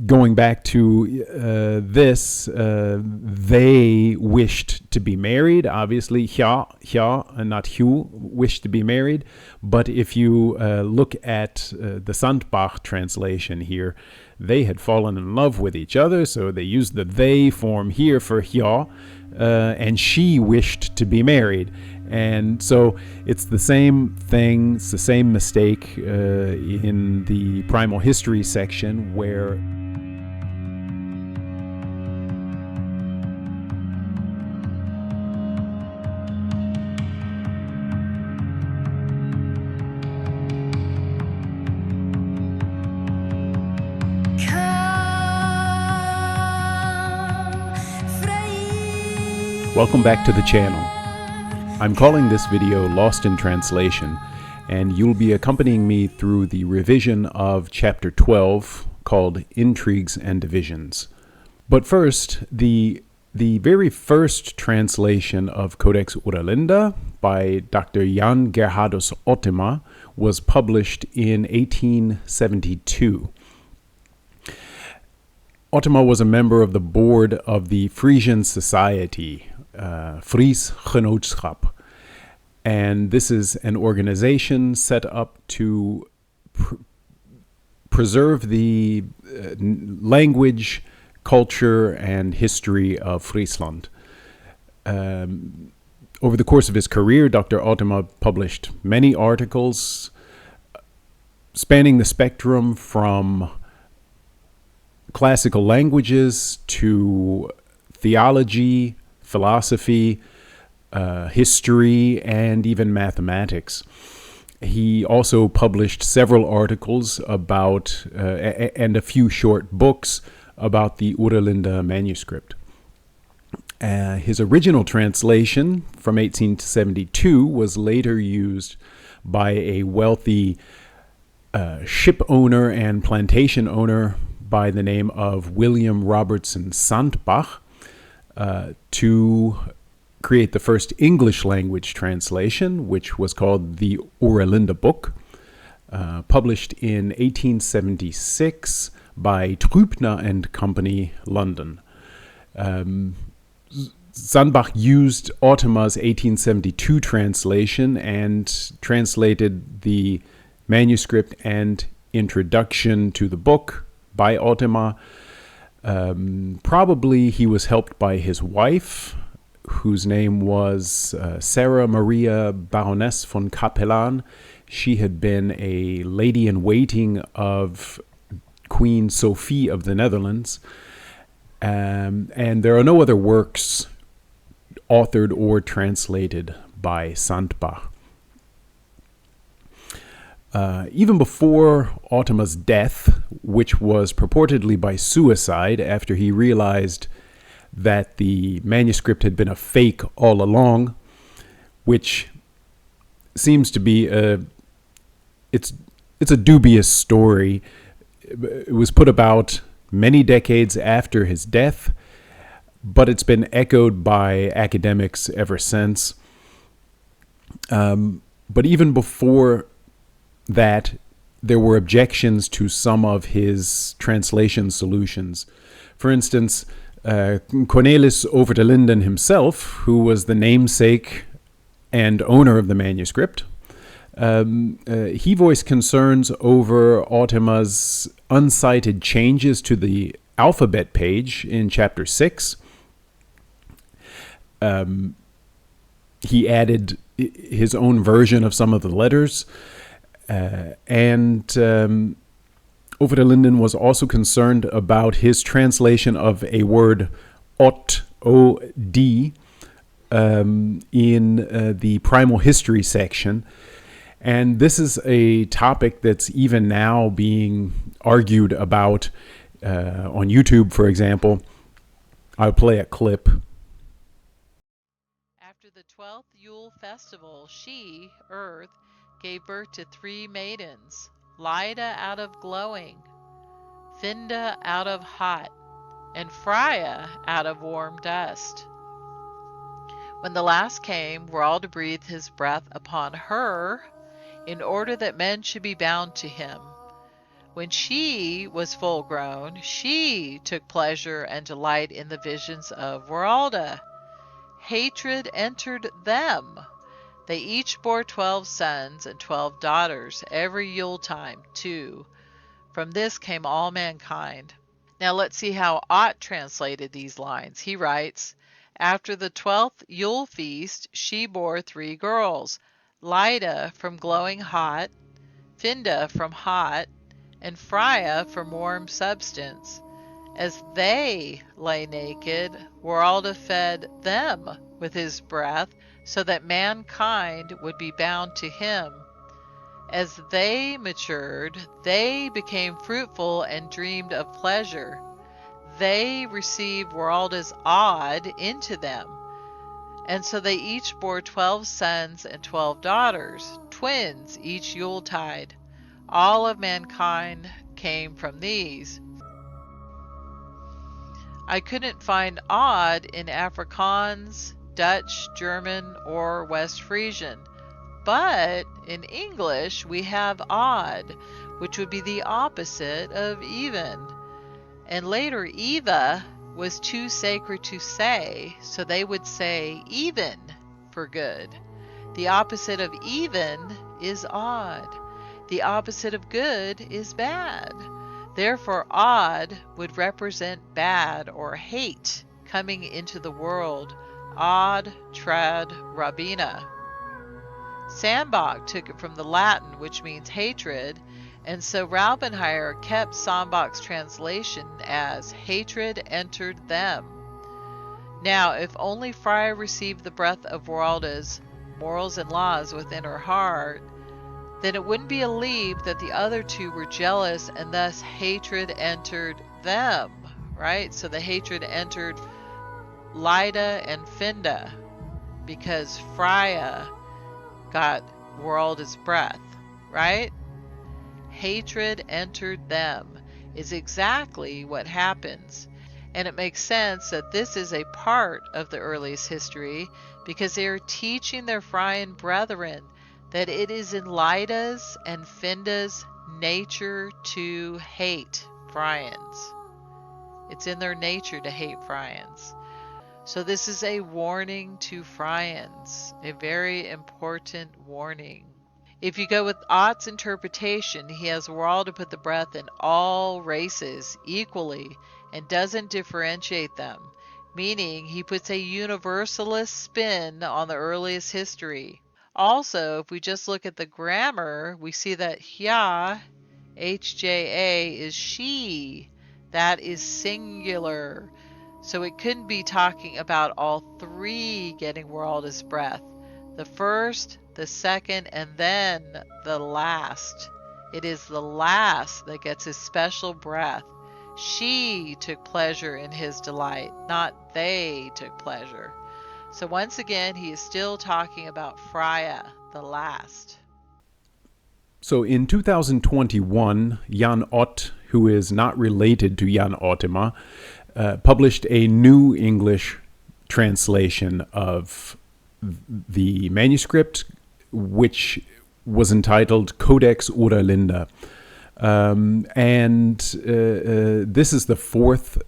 going back to this, they wished to be married. Obviously, Hja, and not Hugh, wished to be married. But if you look at the Sandbach translation here, they had fallen in love with each other, so they used the they form here for Hja, and she wished to be married. And so it's the same thing, it's the same mistake in the primal history section where Welcome back to the channel. I'm calling this video Lost in Translation, and you'll be accompanying me through the revision of Chapter 12, called Intrigues and Divisions. But first, the very first translation of Codex Oera Linda by Dr. Jan Gerhardus Ottema was published in 1872. Ottema was a member of the board of the Frisian Society, Fries Genootschap, and this is an organization set up to preserve the language, culture, and history of Friesland. Over the course of his career, Dr. Ottema published many articles spanning the spectrum from classical languages to theology, philosophy, history, and even mathematics. He also published several articles about and a few short books about the Oera Linda manuscript. His original translation from 1872 was later used by a wealthy ship owner and plantation owner by the name of William Robertson Sandbach to create the first English language translation, which was called the Oera Linda book, published in 1876 by Trübner and Company, London. Sandbach used Ottema's 1872 translation and translated the manuscript and introduction to the book by Ottema. Probably he was helped by his wife, whose name was Sarah Maria Baroness von Capellan. She had been a lady-in-waiting of Queen Sophie of the Netherlands. And there are no other works authored or translated by Sandbach. Even before Ottema's death, which was purportedly by suicide after he realized that the manuscript had been a fake all along, which seems to be it's a dubious story. It was put about many decades after his death, but it's been echoed by academics ever since. But even before that, there were objections to some of his translation solutions. For instance, Cornelis over de Linden himself, who was the namesake and owner of the manuscript, he voiced concerns over Ottema's uncited changes to the alphabet page in Chapter 6. He added his own version of some of the letters. And Over de Linden was also concerned about his translation of a word od, O-D, in the primal history section. And this is a topic that's even now being argued about on YouTube, for example. I'll play a clip. After the 12th Yule festival, she, Earth, gave birth to 3 maidens, Lida out of glowing, Finda out of hot, and Freya out of warm dust. When the last came, were all to breathe his breath upon her, in order that men should be bound to him. When she was full grown, she took pleasure and delight in the visions of Weralda. Hatred entered them. They each bore 12 sons and 12 daughters every Yuletime, too. From this came all mankind. Now let's see how Ott translated these lines. He writes, after the 12th Yule feast, she bore 3 girls, Lida from glowing hot, Finda from hot, and Freya from warm substance. As they lay naked, Weralda fed them with his breath, so that mankind would be bound to him. As they matured, they became fruitful and dreamed of pleasure. They received Weralda's Odd into them, and so they each bore 12 sons and 12 daughters, twins each Yuletide. All of mankind came from these. I couldn't find Odd in Afrikaans, Dutch, German, or West Frisian, but in English we have odd, which would be the opposite of even. And later Eva was too sacred to say, so they would say even for good. The opposite of even is odd. The opposite of good is bad. Therefore, odd would represent bad or hate coming into the world. Odd trad rabina. Sambach took it from the Latin, which means hatred, and so Raubenheimer kept Sambach's translation as hatred entered them. Now, if only Freya received the breath of Weralda's morals and laws within her heart, then it wouldn't be believed that the other two were jealous, and thus hatred entered them, right? So the hatred entered Lida and Finda, because Freya got Weralda's breath, right? Hatred entered them is exactly what happens. And it makes sense that this is a part of the earliest history, because they are teaching their Fryan brethren that it is in Lida's and Finda's nature to hate Fryans. It's in their nature to hate Fryans. So this is a warning to Fryans, a very important warning. If you go with Ott's interpretation, he has Weralda put the breath in all races equally and doesn't differentiate them, meaning he puts a universalist spin on the earliest history. Also, if we just look at the grammar, we see that Hja, HJA, is she. That is singular. So it couldn't be talking about all 3 getting Weralda's breath. The first, the second, and then the last. It is the last that gets his special breath. She took pleasure in his delight, not they took pleasure. So once again, he is still talking about Freya, the last. So in 2021, Jan Ott, who is not related to Jan Ottema, published a new English translation of the manuscript, which was entitled Codex Oera Linda. This is the 4th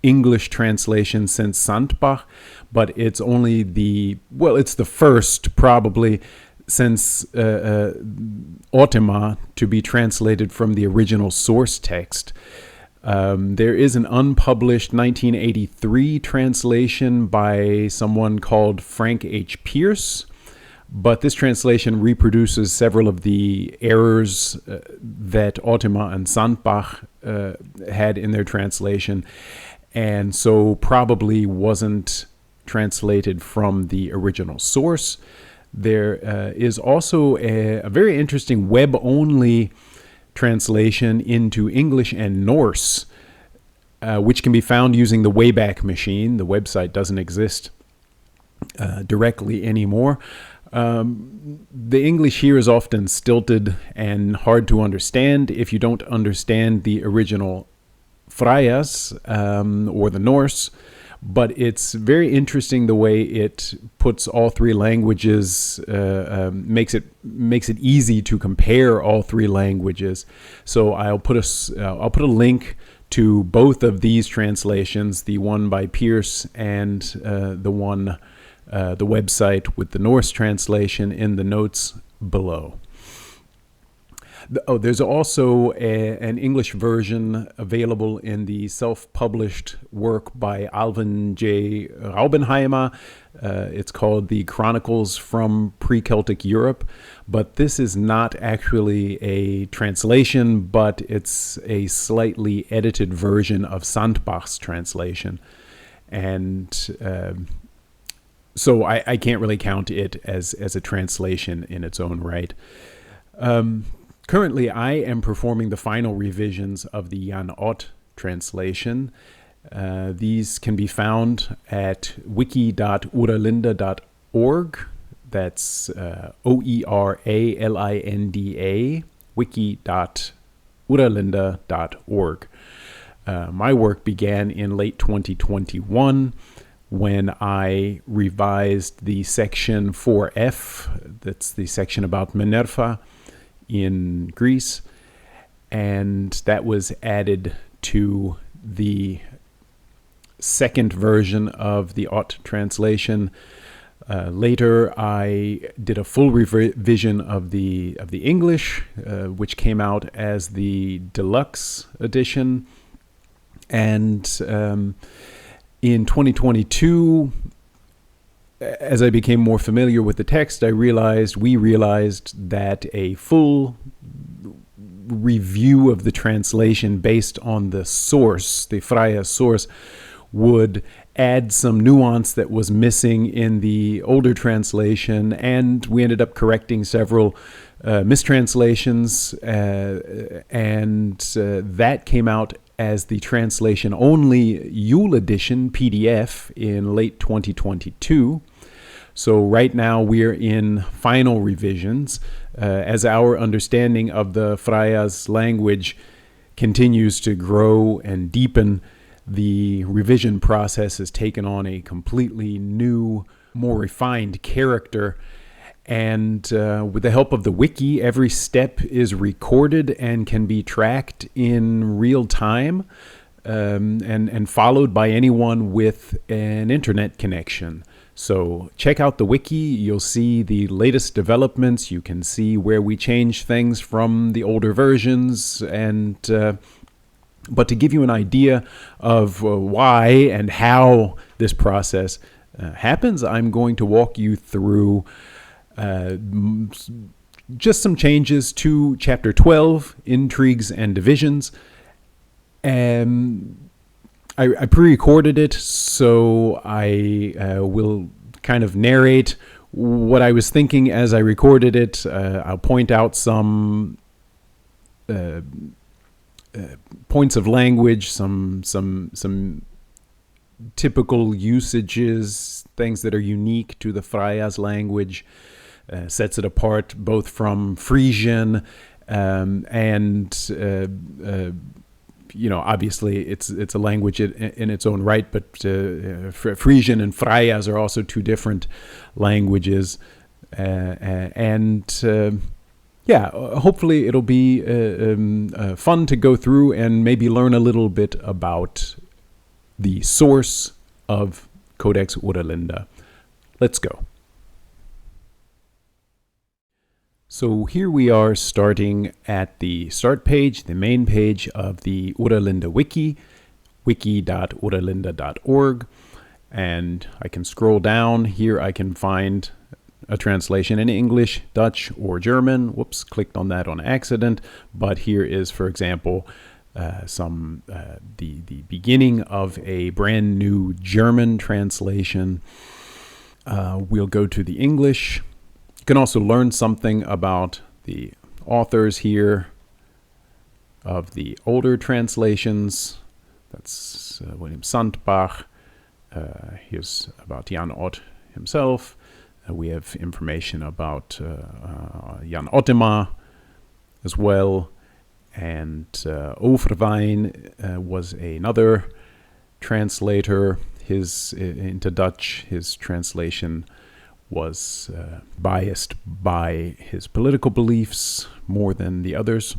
English translation since Sandbach, but it's only it's the first probably since Ottema to be translated from the original source text. There is an unpublished 1983 translation by someone called Frank H. Pierce, but this translation reproduces several of the errors that Ottema and Sandbach had in their translation, and so probably wasn't translated from the original source. There is also a very interesting web-only translation into English and Norse, which can be found using the Wayback Machine. The website doesn't exist directly anymore. The English here is often stilted and hard to understand if you don't understand the original Freyas or the Norse, But it's very interesting the way it puts all three languages, makes it easy to compare all three languages. So I'll put a link to both of these translations, the one by Pierce and the website with the Norse translation, in the notes below. There's also an English version available in the self-published work by Alvin J. Raubenheimer. It's called The Chronicles from Pre-Celtic Europe, but this is not actually a translation, but it's a slightly edited version of Sandbach's translation. And so I can't really count it as a translation in its own right. Currently, I am performing the final revisions of the Jan Ott translation. These can be found at wiki.oeralinda.org. That's OERALINDA, wiki.oeralinda.org. My work began in late 2021 when I revised the section 4F, that's the section about Minerva in Greece, and that was added to the second version of the Ott translation. Later, I did a full revision of the English, which came out as the deluxe edition, and in 2022, as I became more familiar with the text, we realized that a full review of the translation based on the source, the Freya source, would add some nuance that was missing in the older translation, and we ended up correcting several mistranslations, and that came out as the translation-only Yule edition PDF in late 2022. So right now we're in final revisions as our understanding of the Freya's language continues to grow and deepen. The revision process has taken on a completely new, more refined character. And with the help of the wiki, every step is recorded and can be tracked in real time and followed by anyone with an internet connection. So check out the wiki. You'll see the latest developments. You can see where we change things from the older versions. And but to give you an idea of why and how this process happens, I'm going to walk you through just some changes to Chapter 12, Intrigues and Divisions. I pre-recorded it, so I will kind of narrate what I was thinking as I recorded it. I'll point out some points of language, some typical usages, things that are unique to the Freya's language, sets it apart both from Frisian and obviously it's a language in its own right, but Frisian and Freya's are also two different languages, hopefully it'll be fun to go through and maybe learn a little bit about the source of Codex Oera Linda. Let's go. So here we are starting at the start page, the main page of the Oera Linda wiki, wiki.oeralinda.org. And I can scroll down. Here I can find a translation in English, Dutch, or German. Whoops, clicked on that on accident. But here is, for example, the beginning of a brand new German translation. We'll go to the English. You can also learn something about the authors here of the older translations. That's William Sandbach. Here's about Jan Ott himself. We have information about Jan Ottema as well. And Overwijn was another translator. into Dutch, his translation was biased by his political beliefs more than the others.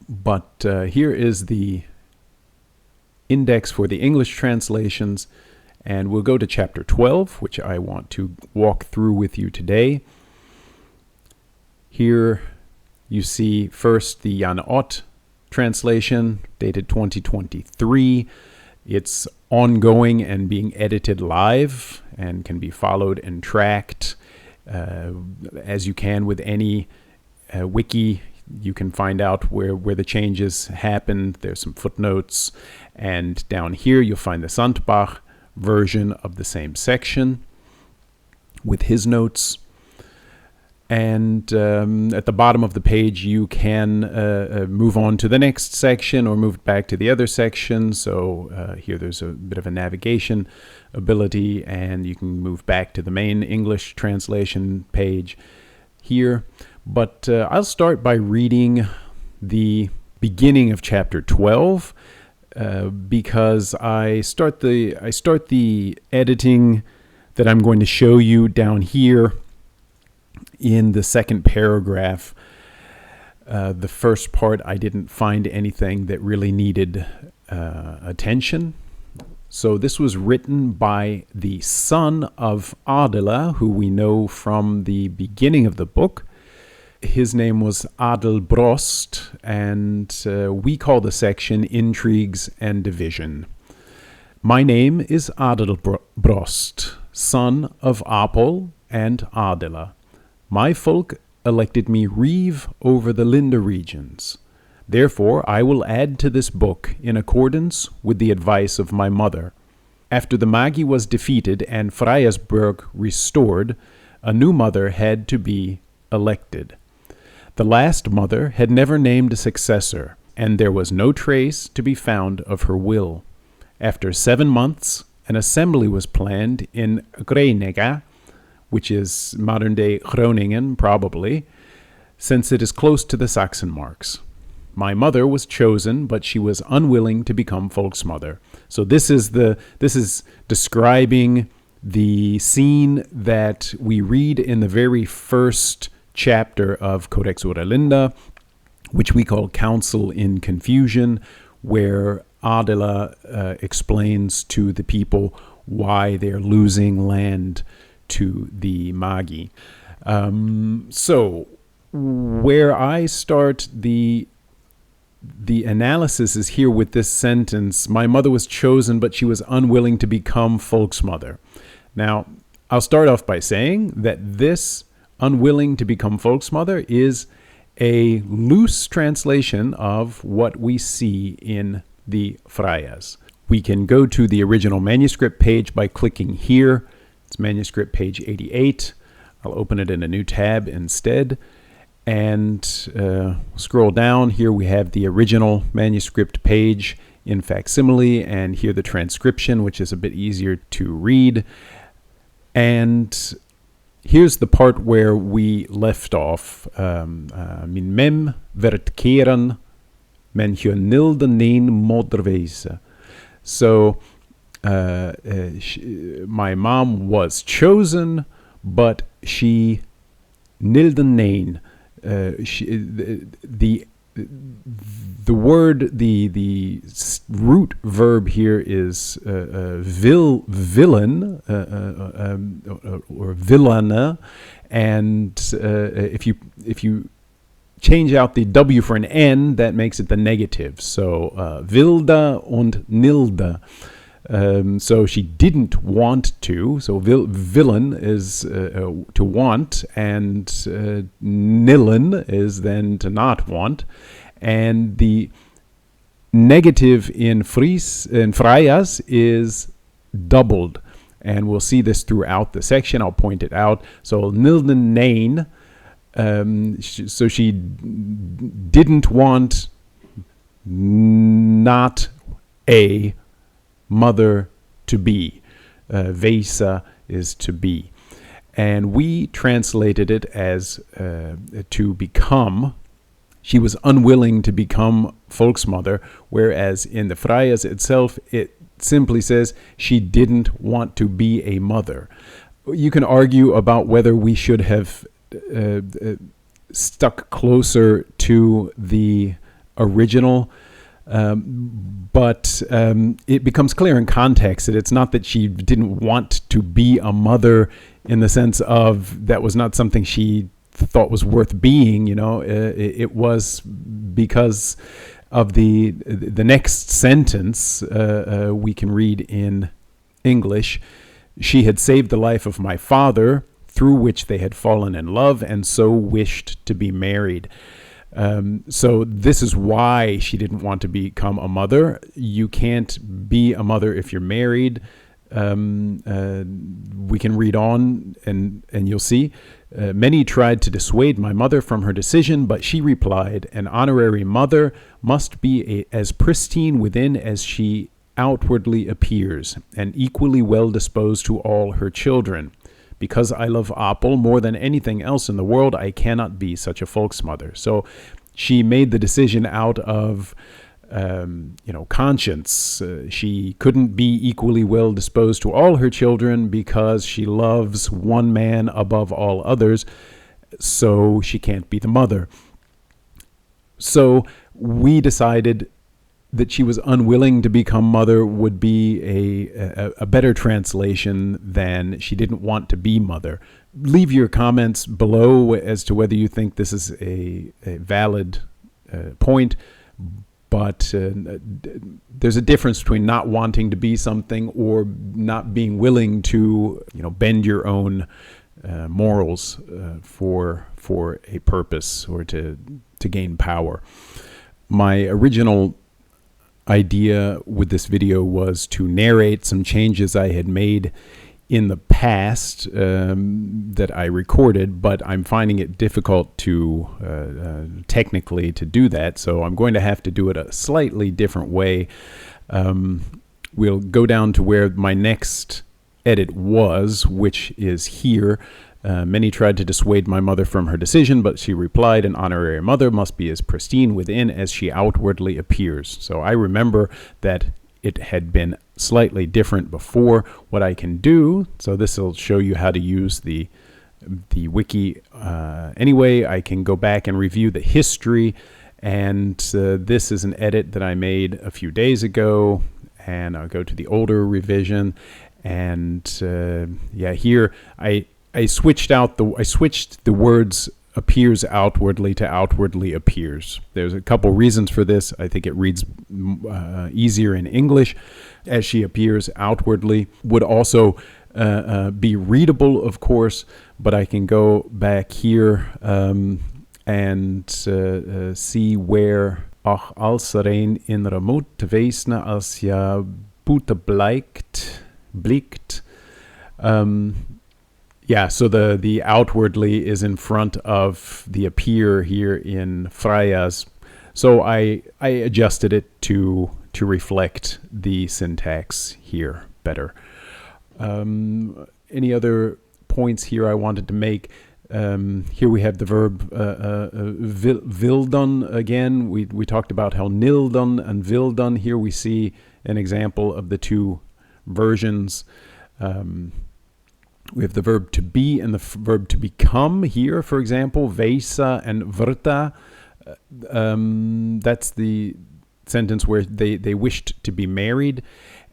But here is the index for the English translations, and we'll go to chapter 12, which I want to walk through with you today. Here you see first the Jan Ott translation, dated 2023. It's ongoing and being edited live and can be followed and tracked as you can with any wiki. You can find out where the changes happened. There's some footnotes. And down here you'll find the Sandbach version of the same section with his notes. And at the bottom of the page, you can move on to the next section or move back to the other section. So here there's a bit of a navigation ability, and you can move back to the main English translation page here. But I'll start by reading the beginning of chapter 12 because I start the editing that I'm going to show you down here in the second paragraph. The first part, I didn't find anything that really needed attention. So this was written by the son of Adela, who we know from the beginning of the book. His name was Adelbrost, and we call the section Intrigues and Division. My name is Adelbrost, son of Apol and Adela. My folk elected me reeve over the Linda regions. Therefore, I will add to this book in accordance with the advice of my mother. After the Magi was defeated and Freyasburg restored, a new mother had to be elected. The last mother had never named a successor, and there was no trace to be found of her will. After 7 months, an assembly was planned in Greinega, which is modern-day Groningen, probably, since it is close to the Saxon marks. My mother was chosen, but she was unwilling to become Volksmother. So this is describing the scene that we read in the very first chapter of Codex Oera Linda, which we call Council in Confusion, where Adela explains to the people why they're losing land to the Magi. So where I start the analysis is here with this sentence: my mother was chosen, but she was unwilling to become Volksmother. Now, I'll start off by saying that this unwilling to become Volksmother is a loose translation of what we see in the Freyas. We can go to the original manuscript page by clicking here. It's manuscript page 88. I'll open it in a new tab instead. And scroll down. Here we have the original manuscript page in facsimile, and here the transcription, which is a bit easier to read. And here's the part where we left off. Min mem werd keren, men hjönilde neen moderwezen. So my mom was chosen, but she nilde neen. The word, the root verb here is villain or villana, and if you change out the W for an N, that makes it the negative. So wilde und nilde. So she didn't want to. So villain is to want, and nillen is then to not want. And the negative in Freyas is doubled. And we'll see this throughout the section. I'll point it out. So nilden nein. So she didn't want not a mother to be. Vesa is to be. And we translated it as to become. She was unwilling to become Volksmother, whereas in the Freyas itself, simply says she didn't want to be a mother. You can argue about whether we should have stuck closer to the original, but it becomes clear in context that it's not that she didn't want to be a mother in the sense of that was not something she thought was worth being. It was because of the next sentence we can read in English. She had saved the life of my father, through which they had fallen in love, and so wished to be married. So this is why she didn't want to become a mother. You can't be a mother if you're married. We can read on, and you'll see. Many tried to dissuade my mother from her decision, but she replied, an honorary mother must be as pristine within as she outwardly appears, and equally well disposed to all her children. Because I love Apple more than anything else in the world, I cannot be such a folksmother. So she made the decision out of conscience. She couldn't be equally well disposed to all her children because she loves one man above all others, so she can't be the mother. So we decided that she was unwilling to become mother would be a better translation than she didn't want to be mother. Leave your comments below as to whether you think this is a valid point, but there's a difference between not wanting to be something or not being willing to bend your own morals for a purpose or to gain power. My original idea with this video was to narrate some changes I had made in the past that I recorded, but I'm finding it difficult to technically to do that, so I'm going to have to do it a slightly different way. We'll go down to where my next edit was, which is here. Many tried to dissuade my mother from her decision, but she replied, an honorary mother must be as pristine within as she outwardly appears. So I remember that it had been slightly different before. What I can do, so this will show you how to use the wiki. Anyway, I can go back and review the history, and this is an edit that I made a few days ago, and I'll go to the older revision, and here I switched the words appears outwardly to outwardly appears. There's a couple reasons for this. I think it reads easier in English. As she appears outwardly would also be readable, of course, but I can go back here and see where ach als rein innerlijke moed weesne als je boete blikt. So the outwardly is in front of the appear here in Freya's. So I adjusted it to reflect the syntax here better. Any other points here I wanted to make? Here we have the verb vildan again. We talked about how nildan and vildan. Here we see an example of the two versions. We have the verb to be and the verb to become here, for example, Veisa and Vrta. That's the sentence where they wished to be married.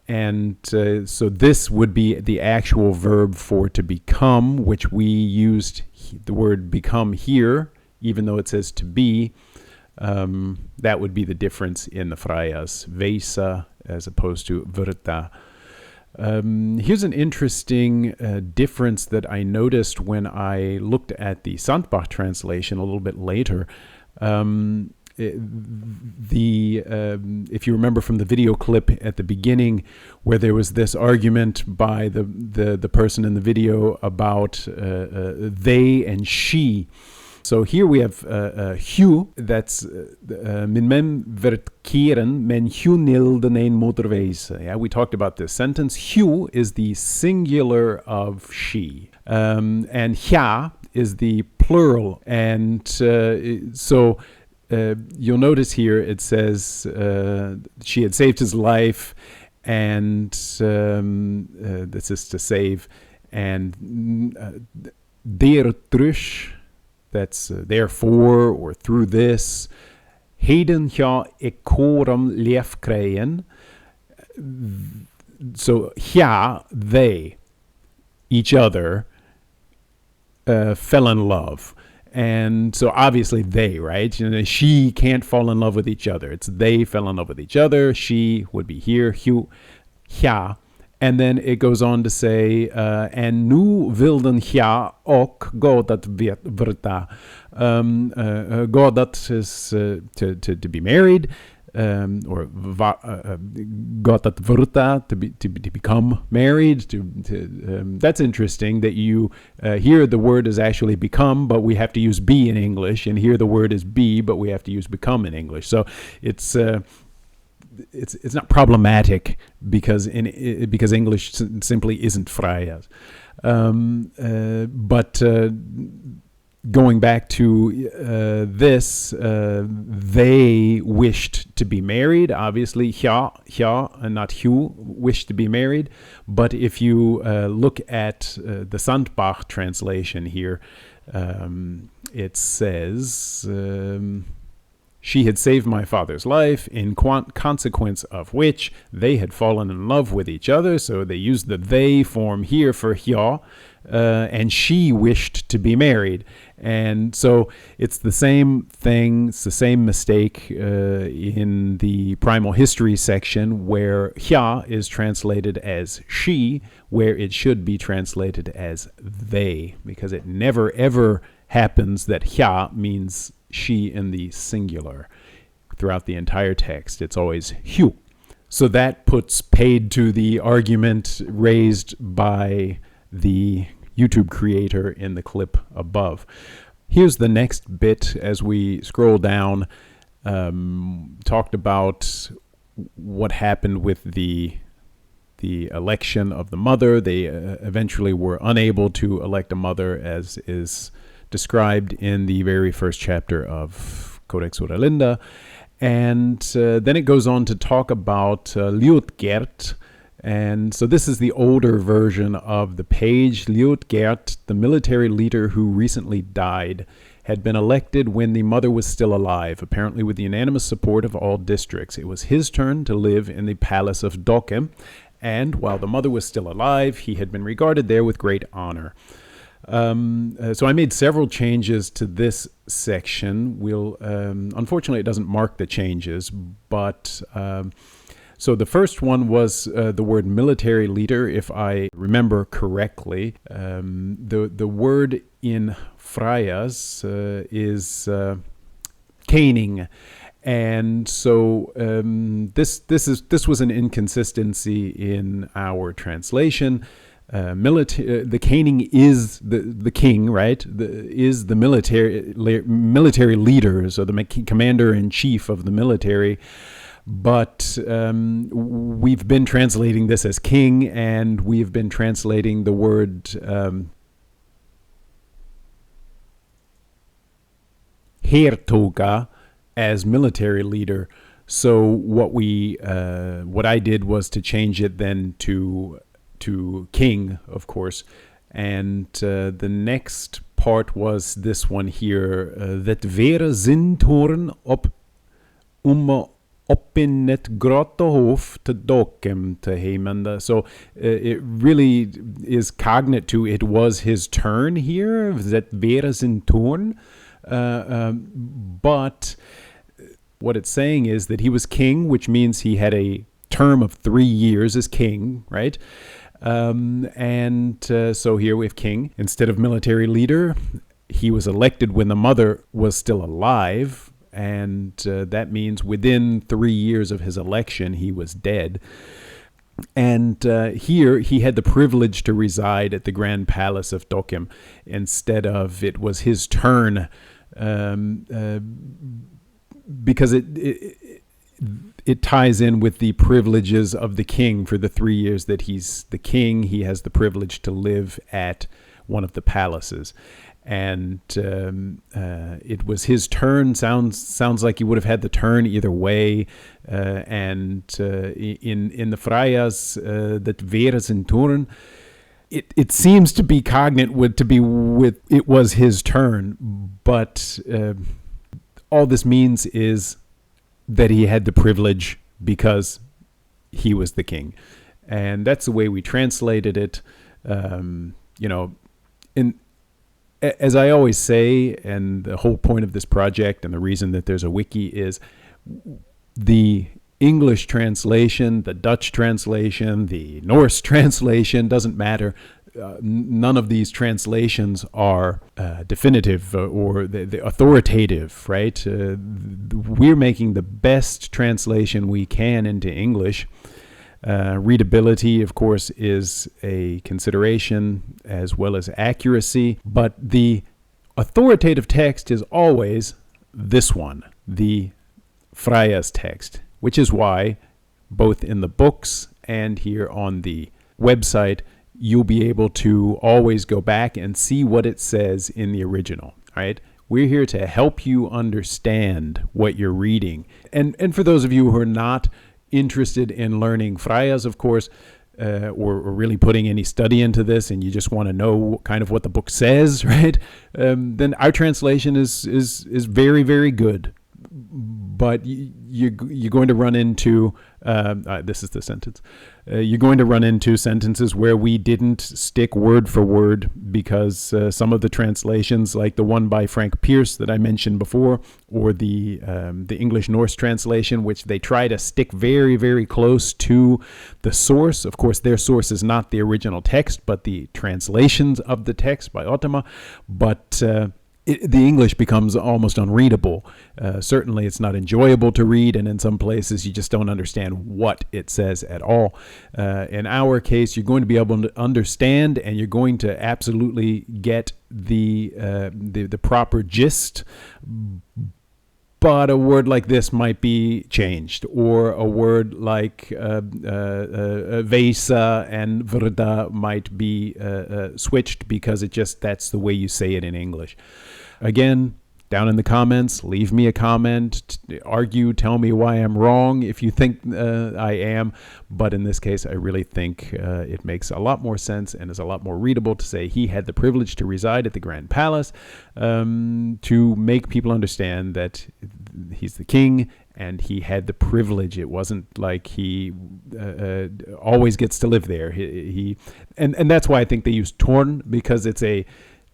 And so this would be the actual verb for to become, which we used the word become here, even though it says to be. That would be the difference in the Freyas, Veisa as opposed to Vrta. Here's an interesting difference that I noticed when I looked at the Sandbach translation a little bit later. If you remember from the video clip at the beginning, where there was this argument by the person in the video about they and she. So here we have hue, that's min mem vert keren, men hue nilden een motorwees. Yeah, we talked about this sentence. Hue is the singular of she, and hja is the plural. And so you'll notice here it says she had saved his life, and this is to save, and dertrush, that's therefore or through this. Heden hja ekorum lefkreien. So hja, they, each other, fell in love. And so obviously they, right? She can't fall in love with each other. It's they fell in love with each other. She would be here, hju, hja. And then it goes on to say, en nu wilden hja ook godat vrta. Godat is to be married, or godat vrta, to become married. That's interesting that you here the word is actually become, but we have to use be in English, and here the word is be, but we have to use become in English. So it's not problematic because English simply isn't freias. But going back to this, they wished to be married. Obviously, hja and not hju wished to be married. But if you look at the Sandbach translation here, it says, she had saved my father's life, in consequence of which they had fallen in love with each other. So they used the they form here for hja, and she wished to be married. And so it's the same thing, it's the same mistake in the primal history section, where hja is translated as she, where it should be translated as they, because it never ever happens that hja means she in the singular. Throughout the entire text, it's always hju. So that puts paid to the argument raised by the YouTube creator in the clip above. Here's the next bit as we scroll down. Talked about what happened with the election of the mother. They eventually were unable to elect a mother, as is described in the very first chapter of Codex Oera Linda. And then it goes on to talk about Liutgert. And so this is the older version of the page. Liutgert, the military leader who recently died, had been elected when the mother was still alive, apparently with the unanimous support of all districts. It was his turn to live in the palace of Dokhem, and while the mother was still alive, he had been regarded there with great honor. So I made several changes to this section. Unfortunately, it doesn't mark the changes, but so the first one was the word military leader, if I remember correctly. The word in Freias is caning. And so this was an inconsistency in our translation. The caning is the king, right? Is the military leader, so the commander-in-chief of the military. But we've been translating this as king, and we've been translating the word hertoga as military leader. So what I did was to change it then to king, of course. And the next part was this one here, that wäre Zintoren op in het grote hof te Dokhem te hemen. So it really is cognate to it was his turn here, that wäre Zintoren. But what it's saying is that he was king, which means he had a term of 3 years as king, right? So here we have king. Instead of military leader, he was elected when the mother was still alive, and that means within 3 years of his election, he was dead. And here he had the privilege to reside at the Grand Palace of Dokhem, instead of it was his turn, because it ties in with the privileges of the king. For the 3 years that he's the king, he has the privilege to live at one of the palaces. and it was his turn. Sounds like he would have had the turn either way. And in the Freias that wäre sein Turn, it seems to be cognate with it was his turn, but all this means is that he had the privilege because he was the king, and that's the way we translated it. As I always say, and the whole point of this project and the reason that there's a wiki is the English translation, the Dutch translation, the Norse translation, doesn't matter. None of these translations are definitive or the authoritative, right? We're making the best translation we can into English. Readability, of course, is a consideration as well as accuracy, but the authoritative text is always this one, the Freias text, which is why both in the books and here on the website, you'll be able to always go back and see what it says in the original, right? We're here to help you understand what you're reading. And for those of you who are not interested in learning Freias, of course, or really putting any study into this, and you just want to know kind of what the book says, right? Then our translation is very, very good. But you're going to run into, this is the sentence, you're going to run into sentences where we didn't stick word for word because some of the translations, like the one by Frank Pierce that I mentioned before, or the English-Norse translation, which they try to stick very, very close to the source. Of course, their source is not the original text, but the translations of the text by Ottoma. But the English becomes almost unreadable. Certainly, it's not enjoyable to read, and in some places, you just don't understand what it says at all. In our case, you're going to be able to understand, and you're going to absolutely get the proper gist. But a word like this might be changed, or a word like Vesa and Vrda might be switched because that's the way you say it in English. Again, down in the comments, leave me a comment, argue, tell me why I'm wrong if you think I am. But in this case, I really think it makes a lot more sense and is a lot more readable to say he had the privilege to reside at the Grand Palace, to make people understand that he's the king and he had the privilege. It wasn't like he always gets to live there. And that's why I think they use torn, because it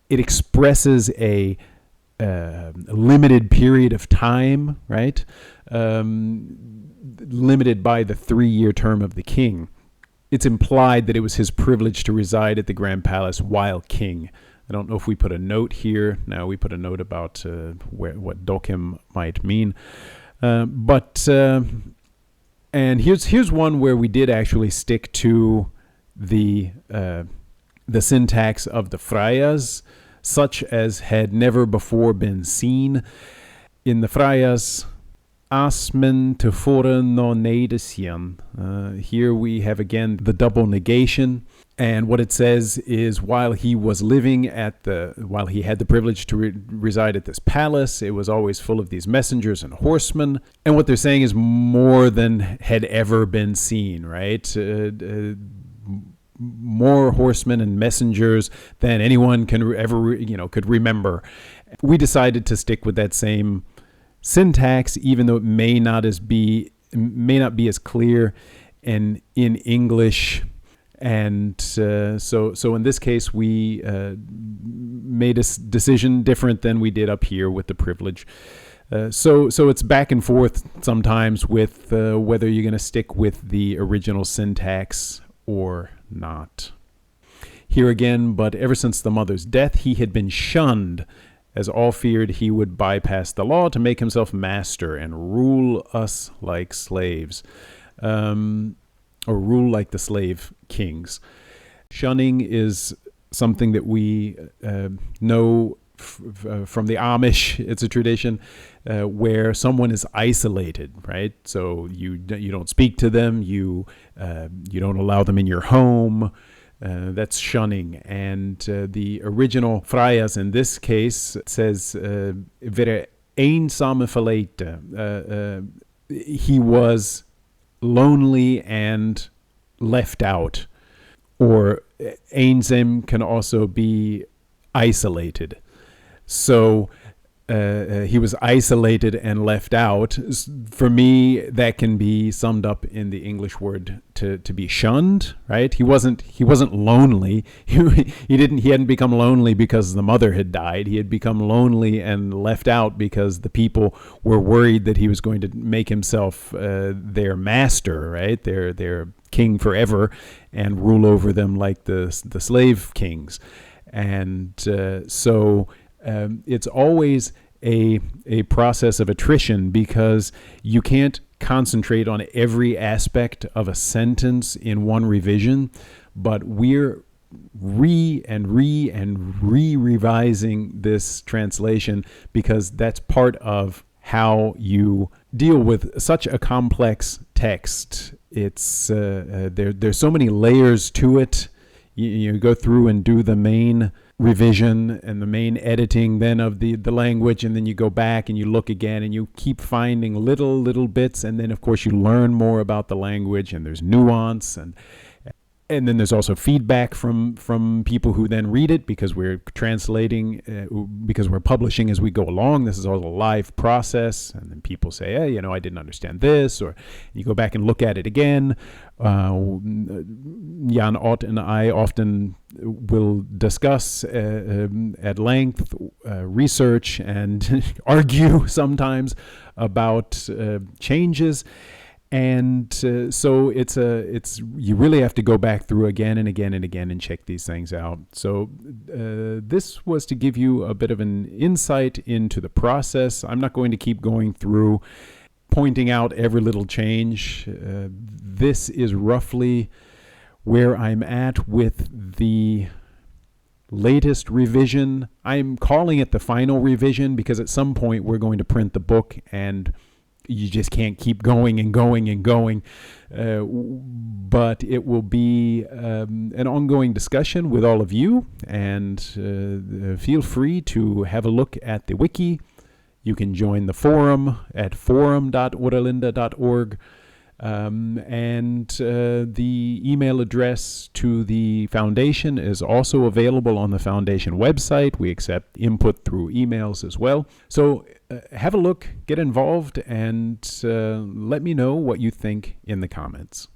expresses a limited period of time, right? Limited by the 3-year term of the king. It's implied that it was his privilege to reside at the Grand Palace while king. I don't know if we put a note here. No, we put a note about what dokim might mean. And here's one where we did actually stick to the syntax of the Freias, such as had never before been seen. In the Freias, asmen tevoren no nedesien. Here we have again the double negation. And what it says is, while he had the privilege to reside at this palace, it was always full of these messengers and horsemen. And what they're saying is more than had ever been seen, right? More horsemen and messengers than anyone could remember. We decided to stick with that same syntax, even though it may not be as clear in English. And so in this case, we made a decision different than we did up here with the privilege. So it's back and forth sometimes with whether you're going to stick with the original syntax or not. Here again, but ever since the mother's death, he had been shunned, as all feared he would bypass the law to make himself master and rule us like slaves, or rule like the slave kings. Shunning is something that we know from the Amish. It's a tradition where someone is isolated, right? So you don't speak to them, you don't allow them in your home, That's shunning. And the original Freias in this case says, "Vere eensame verlate." He was lonely and left out. Or einsam can also be isolated. So he was isolated and left out. For me, that can be summed up in the English word to be shunned, right? He wasn't lonely. He hadn't become lonely because the mother had died. He had become lonely and left out because the people were worried that he was going to make himself their master, right? Their king forever, and rule over them like the slave kings. And so it's always a process of attrition, because you can't concentrate on every aspect of a sentence in one revision, but we're revising this translation, because that's part of how you deal with such a complex text. It's there's so many layers to it. You go through and do the main revision and the main editing then of the language, and then you go back and you look again, and you keep finding little bits, and then of course you learn more about the language, and there's nuance, and then there's also feedback from people who then read it, because we're translating, because we're publishing as we go along. This is all a live process, and then people say, hey, I didn't understand this, or you go back and look at it again. Jan Ott and I often will discuss at length, research, and argue sometimes about changes. And so it's you really have to go back through again and again and again and check these things out. So this was to give you a bit of an insight into the process. I'm not going to keep going through pointing out every little change. This is roughly where I'm at with the latest revision. I'm calling it the final revision, because at some point we're going to print the book, and you just can't keep going and going and going. But it will be an ongoing discussion with all of you, and feel free to have a look at the wiki. You can join the forum at forum.oralinda.org. And the email address to the foundation is also available on the foundation website. We accept input through emails as well. So have a look, get involved, and let me know what you think in the comments.